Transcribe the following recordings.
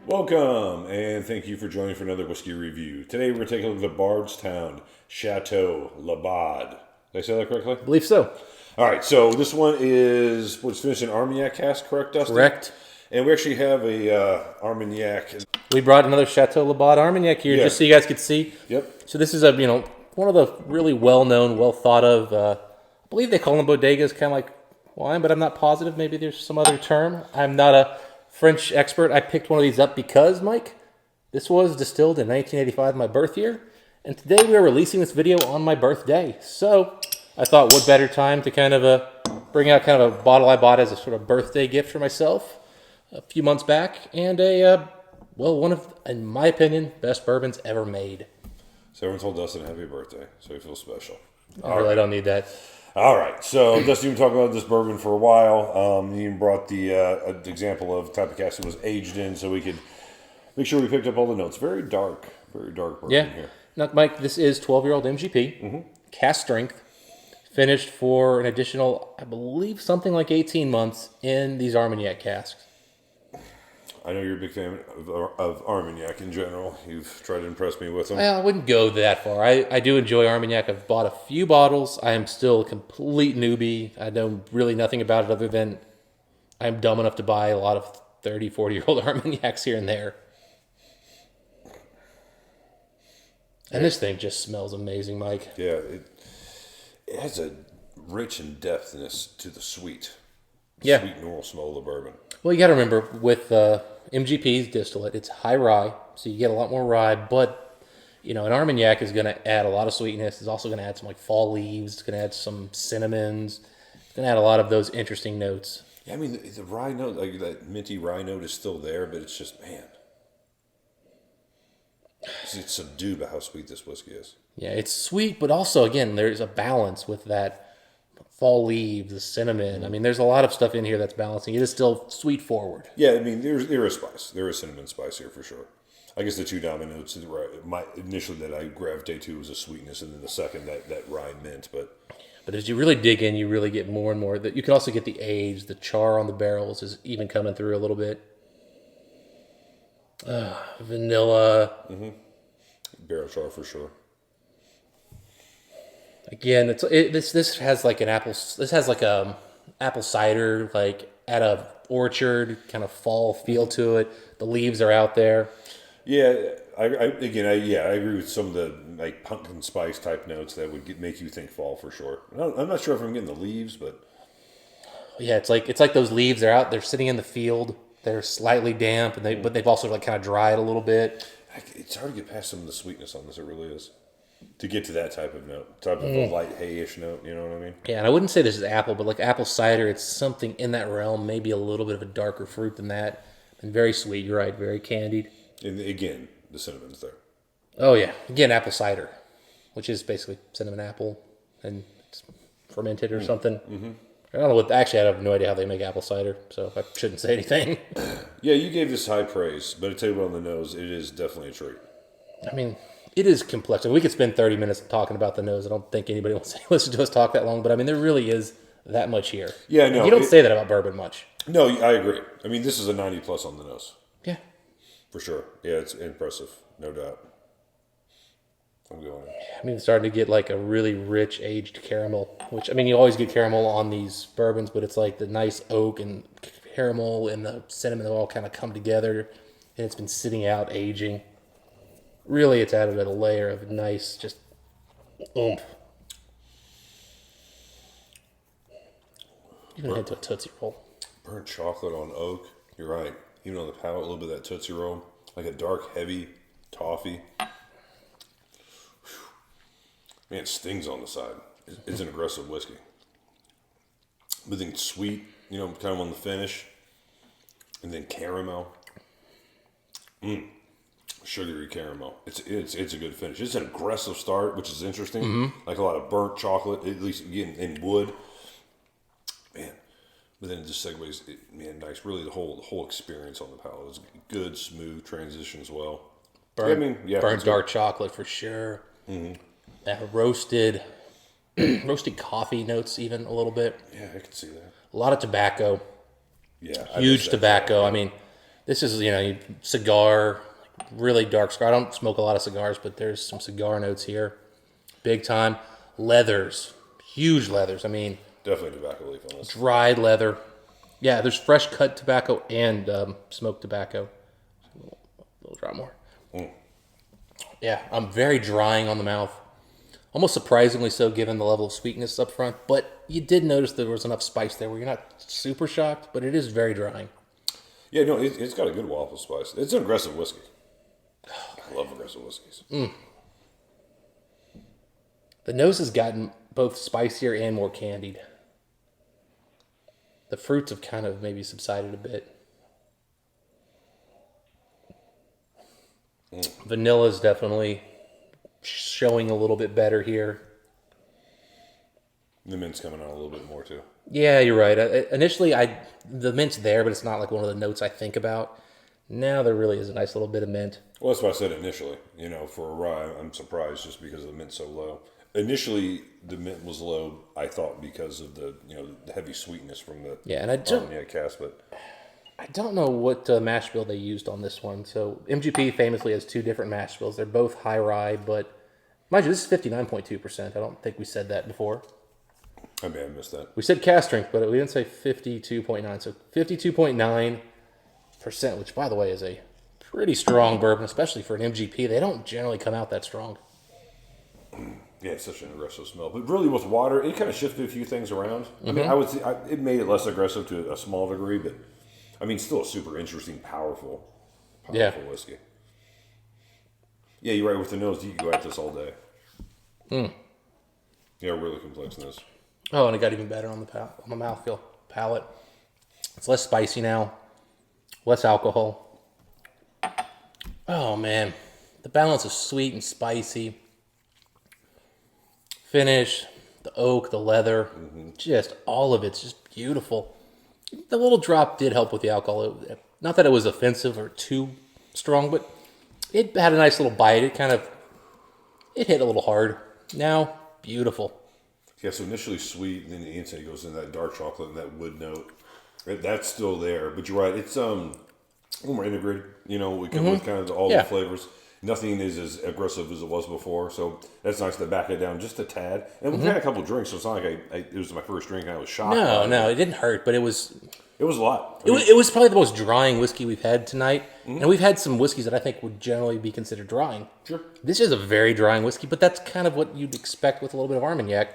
Welcome, and thank you for joining for another whiskey review. Today we're going to take a look at the Bardstown Château de Laubade. Did I say that correctly? I believe so. All right, so this one is what's finished in Armagnac cask, correct, Dustin? Correct. And we actually have a Armagnac. We brought another Chateau de Laubade Armagnac here just so you guys could see. Yep. So this is one of the really well-known, well-thought-of, I believe they call them bodegas, kind of like wine, but I'm not positive. Maybe there's some other term. I'm not a French expert. I picked one of these up because, Mike, this was distilled in 1985, my birth year, and today we are releasing this video on my birthday. So I thought, what better time to kind of bring out kind of a bottle I bought as a sort of birthday gift for myself a few months back, and one of, in my opinion, best bourbons ever made. So everyone told Dustin happy birthday, so he feels special. I really don't need that. All right, so Dustin, you've been talking about this bourbon for a while. You even brought the example of type of cask it was aged in, so we could make sure we picked up all the notes. Very dark bourbon here. Now, Mike, this is 12-year-old MGP, cask strength, finished for an additional, I believe, something like 18 months in these Armagnac casks. I know you're a big fan of Armagnac in general. You've tried to impress me with them. Well, I wouldn't go that far. I do enjoy Armagnac. I've bought a few bottles. I am still a complete newbie. I know really nothing about it other than I'm dumb enough to buy a lot of 30, 40-year-old Armagnacs here and there. And this thing just smells amazing, Mike. Yeah, it has a rich and depthness to the sweet. Yeah. Sweet normal smell of the bourbon. Well, you got to remember, with MGP's distillate, it's high rye, so you get a lot more rye, but, an Armagnac is going to add a lot of sweetness. It's also going to add some, fall leaves. It's going to add some cinnamons. It's going to add a lot of those interesting notes. Yeah, I mean, the rye note, like that minty rye note is still there, but it's just, man. It's subdued by how sweet this whiskey is. Yeah, it's sweet, but also, again, there's a balance with that fall leaves, the cinnamon. I mean, there's a lot of stuff in here that's balancing. It is still sweet forward. Yeah, I mean, there is spice. There is cinnamon spice here for sure. I guess the two dominant notes, initially that I gravitate to was a sweetness, and then the second, that rye mint. But as you really dig in, you really get more and more. You can also get the age, the char on the barrels is even coming through a little bit. Vanilla. Barrel char for sure. Again, this has like an apple. This has like a apple cider, like at a orchard kind of fall feel to it. The leaves are out there. Yeah, I agree with some of the pumpkin spice type notes that would make you think fall for sure. I'm not sure if I'm getting the leaves, but yeah, it's like those leaves are out. They're sitting in the field. They're slightly damp, but they've also kind of dried a little bit. It's hard to get past some of the sweetness on this. It really is. To get to that type of note, type of a light hay-ish note, you know what I mean? Yeah, and I wouldn't say this is apple, but like apple cider, it's something in that realm, maybe a little bit of a darker fruit than that. And very sweet, you're right, very candied. And again, the cinnamon's there. Oh, yeah. Again, apple cider, which is basically cinnamon apple, and it's fermented or something. I don't know what, actually, I have no idea how they make apple cider, so I shouldn't say anything. Yeah, you gave this high praise, but I tell you what, on the nose, it is definitely a treat. I mean, it is complex. We could spend 30 minutes talking about the nose. I don't think anybody wants to listen to us talk that long, but I mean, there really is that much here. Yeah, no. You don't say that about bourbon much. No, I agree. I mean, this is a 90 plus on the nose. Yeah. For sure. Yeah, it's impressive. No doubt. I'm going. I mean, it's starting to get like a really rich aged caramel, which, I mean, you always get caramel on these bourbons, but it's like the nice oak and caramel and the cinnamon all kind of come together, and it's been sitting out aging. Really, it's added a layer of nice, just oomph. Even head to a Tootsie Roll. Burnt chocolate on oak. You're right. Even on the palate, a little bit of that Tootsie Roll. Like a dark, heavy toffee. Man, it stings on the side. It's an aggressive whiskey. But then sweet, kind of on the finish. And then caramel. Sugary caramel. It's a good finish. It's an aggressive start, which is interesting. Like a lot of burnt chocolate, at least again in wood. Man, but then it just segues. Nice. Really, the whole experience on the palate is good, smooth transition as well. Burnt dark chocolate for sure. That roasted coffee notes even a little bit. Yeah, I can see that. A lot of tobacco. Yeah, Huge tobacco. I mean, This is, cigar, really dark cigar. I don't smoke a lot of cigars, but there's some cigar notes here. Big time. Leathers. Huge leathers. I mean, Definitely tobacco leaf on this. dried leather. Yeah, there's fresh cut tobacco and smoked tobacco. A little drop more. Yeah, I'm very drying on the mouth. Almost surprisingly so, given the level of sweetness up front. But you did notice there was enough spice there where you're not super shocked, but it is very drying. Yeah, no, it's got a good waffle spice. It's an aggressive whiskey. I love aggressive whiskeys. The nose has gotten both spicier and more candied. The fruits have kind of maybe subsided a bit. Vanilla's definitely showing a little bit better here. The mint's coming out a little bit more too. Yeah, you're right. Initially, the mint's there, but it's not like one of the notes I think about. Now there really is a nice little bit of mint. Well, that's what I said initially. For a rye, I'm surprised just because the mint's so low. Initially, the mint was low, I thought, because of the the heavy sweetness from the and Armagnac cask, but I don't know what mash bill they used on this one. So MGP famously has two different mash bills. They're both high rye, but mind you, this is 59.2%. I don't think we said that before. I may have missed that. We said cask strength, but we didn't say 52.9. So 52.9%, which, by the way, is a pretty strong bourbon, especially for an MGP. They don't generally come out that strong. Yeah, it's such an aggressive smell. But really, with water, it kind of shifted a few things around. I mean, I would say it made it less aggressive to a small degree, but I mean, still a super interesting, powerful whiskey. Yeah, you're right. With the nose, you can go at this all day. Yeah, really complex nose. Oh, and it got even better on the mouthfeel palate. It's less spicy now, less alcohol. Oh man, the balance of sweet and spicy. Finish, the oak, the leather, just all of it's just beautiful. The little drop did help with the alcohol. Not that it was offensive or too strong, but it had a nice little bite. It hit a little hard. Now, beautiful. Yeah, so initially sweet, and then the inside goes in that dark chocolate and that wood note. That's still there, but you're right. It's a little more integrated. With kind of all the flavors. Nothing is as aggressive as it was before, so that's nice to back it down just a tad. And we've had a couple of drinks, so it's not like it was my first drink and I was shocked. No, it didn't hurt, but it was a lot. It was probably the most drying whiskey we've had tonight, and we've had some whiskeys that I think would generally be considered drying. Sure. This is a very drying whiskey, but that's kind of what you'd expect with a little bit of Armagnac,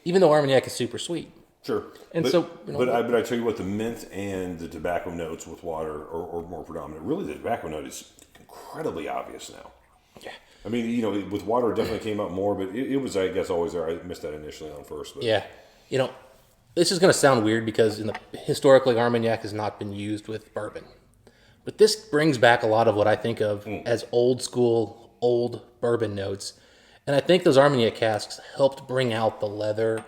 even though Armagnac is super sweet. Sure. And but I tell you what, the mint and the tobacco notes with water are more predominant. Really, the tobacco note is incredibly obvious now. Yeah. I mean, with water, it definitely came out more, but it was, I guess, always there. I missed that initially on first. But. Yeah. This is going to sound weird because historically, Armagnac has not been used with bourbon. But this brings back a lot of what I think of as old school, old bourbon notes. And I think those Armagnac casks helped bring out the leather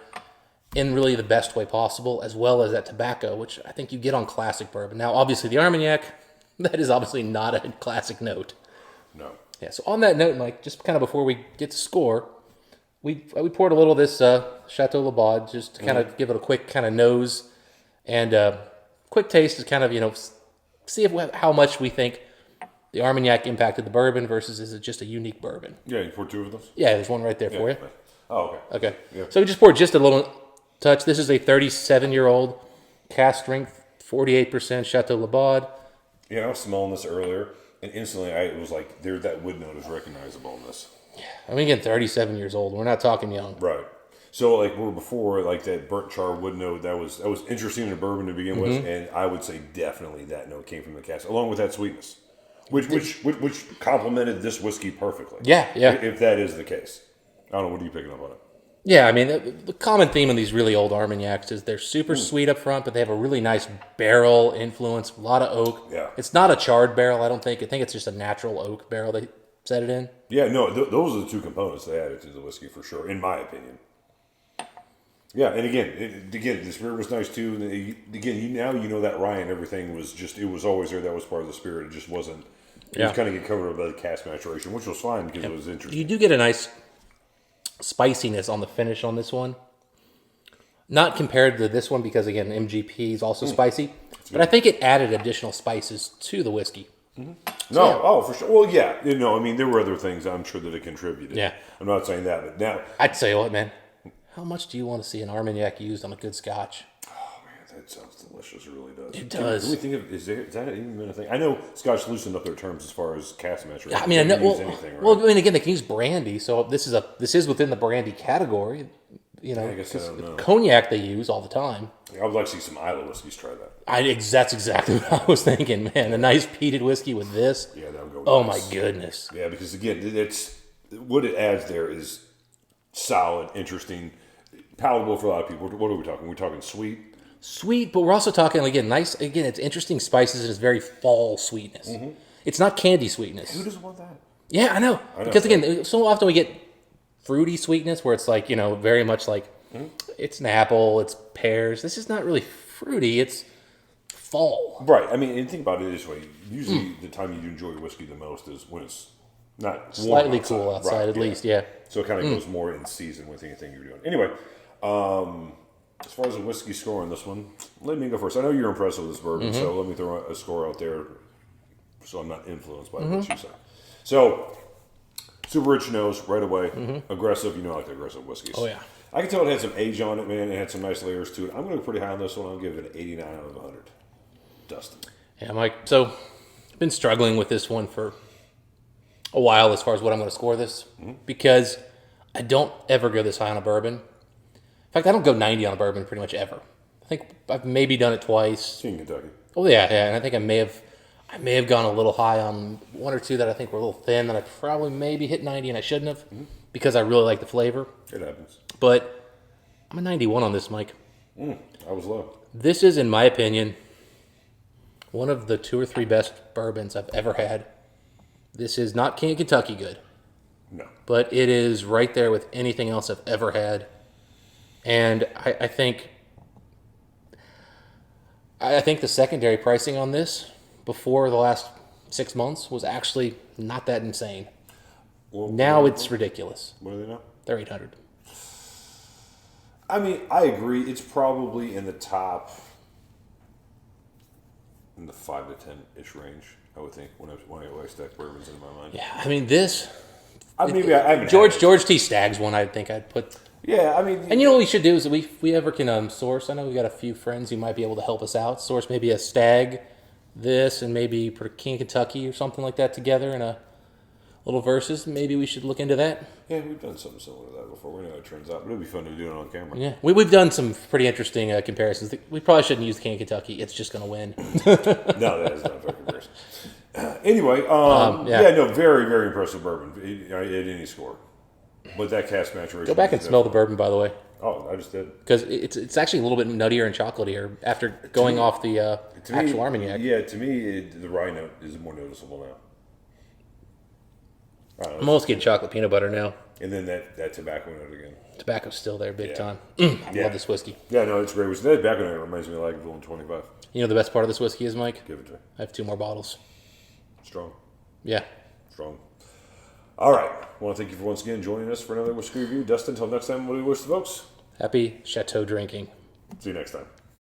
in really the best way possible, as well as that tobacco, which I think you get on classic bourbon. Now, obviously, the Armagnac, that is obviously not a classic note. No. Yeah, so on that note, Mike, just kind of before we get to score, we poured a little of this Château de Laubade just to kind of give it a quick kind of nose and quick taste to kind of, see how much we think the Armagnac impacted the bourbon versus is it just a unique bourbon. Yeah, you poured two of those? Yeah, there's one right there for you. Oh, okay. Okay. Yeah. So we just poured just a little touch. This is a 37-year-old cask strength, 48% Château de Laubade. Yeah, I was smelling this earlier. And instantly, it was like, that wood note is recognizable in this. I mean, again, 37 years old. We're not talking young. Right. So, where before, that burnt char wood note, that was interesting in a bourbon to begin with. And I would say definitely that note came from the cask, along with that sweetness, which complemented this whiskey perfectly. Yeah. If that is the case. I don't know, what are you picking up on it? Yeah, I mean, the common theme in these really old Armagnacs is they're super sweet up front, but they have a really nice barrel influence, a lot of oak. Yeah. It's not a charred barrel, I don't think. I think it's just a natural oak barrel they set it in. Yeah, no, those are the two components they added to the whiskey for sure, in my opinion. Yeah, and again, the spirit was nice too. And again, now you know that rye and everything was just, it was always there. That was part of the spirit. It just wasn't, it was kind of get covered by the cask maturation, which was fine because it was interesting. You do get a nice spiciness on the finish on this one. Not compared to this one because, again, MGP is also spicy. But I think it added additional spices to the whiskey. For sure. Well, yeah. I mean, there were other things I'm sure that it contributed. Yeah. I'm not saying that, but now. I'd say what, man? How much do you want to see an Armagnac used on a good scotch? Oh, man, that sounds delicious. It really does. It does. Can we think of, is that even been a thing? I know Scotch loosened up their terms as far as cask maturation. I mean, I know. Use anything, right? Well, I mean, again, they can use brandy, so this is within the brandy category. I guess I don't know. Cognac they use all the time. I would like to see some Isla whiskeys try that. That's exactly what I was thinking, man. A nice peated whiskey with this. Yeah, that would go. Oh nice. my goodness. Yeah, because again, it's what it adds there is solid, interesting, palatable for a lot of people. What are we talking? We're talking sweet. Sweet, but we're also talking again nice. Again, it's interesting spices and it's very fall sweetness. It's not candy sweetness. Who doesn't want that? Yeah, I know. Because again, so often we get fruity sweetness where it's like, very much like it's an apple, it's pears. This is not really fruity, it's fall. Right. I mean, and think about it this way. Usually the time you enjoy whiskey the most is when it's not slightly cool outside, right, at least, yeah. So it kind of goes more in season with anything you're doing. Anyway, as far as the whiskey score on this one, let me go first. I know you're impressed with this bourbon, so let me throw a score out there so I'm not influenced by what you say. So, super rich nose right away. Aggressive. I like the aggressive whiskeys. Oh, yeah. I can tell it had some age on it, man. It had some nice layers to it. I'm going to go pretty high on this one. I'll give it an 89 out of 100. Dustin. Yeah, Mike. So, I've been struggling with this one for a while as far as what I'm going to score this because I don't ever go this high on a bourbon. In fact, I don't go 90 on a bourbon pretty much ever. I think I've maybe done it twice. In Kentucky. Oh, yeah. And I think I may have gone a little high on one or two that I think were a little thin that I probably maybe hit 90 and I shouldn't have because I really like the flavor. It happens. But I'm a 91 on this, Mike. I was low. This is, in my opinion, one of the 2 or 3 best bourbons I've ever had. This is not King of Kentucky good. No. But it is right there with anything else I've ever had. And I think the secondary pricing on this before the last 6 months was actually not that insane. Well, now it's ridiculous. What are they now? They're 800. I mean, I agree. It's probably in the top, in the 5 to 10-ish range, I would think, when I stack bourbons in my mind. Yeah, I mean, this... I haven't George T. Stagg's one, I think I'd put... Yeah, I mean... And what we should do is if we ever can source, I know we've got a few friends who might be able to help us out, source maybe a Stag, this, and maybe put a King of Kentucky or something like that together in a little versus. Maybe we should look into that. Yeah, we've done something similar to that before. We know how it turns out, but it'd be fun to do it on camera. Yeah, we've done some pretty interesting comparisons. We probably shouldn't use the King of Kentucky. It's just going to win. No, that is not a fair comparison. Anyway, very, very impressive bourbon at any score. But that cask maturation... Go back and smell the bourbon, by the way. Oh, I just did. Because it's actually a little bit nuttier and chocolatier after going off the actual Armagnac. Yeah, to me, the rye note is more noticeable now. I'm almost getting chocolate peanut butter now. And then that tobacco note again. Tobacco's still there big time. I love this whiskey. Yeah, no, it's great. That tobacco note reminds me of like Lagavulin 25. You know the best part of this whiskey is, Mike? Give it to me. I have 2 more bottles. Strong. Yeah. Strong. All right. I want to thank you for once again joining us for another whiskey review. Dustin, until next time, what do you wish the folks? Happy Chateau drinking. See you next time.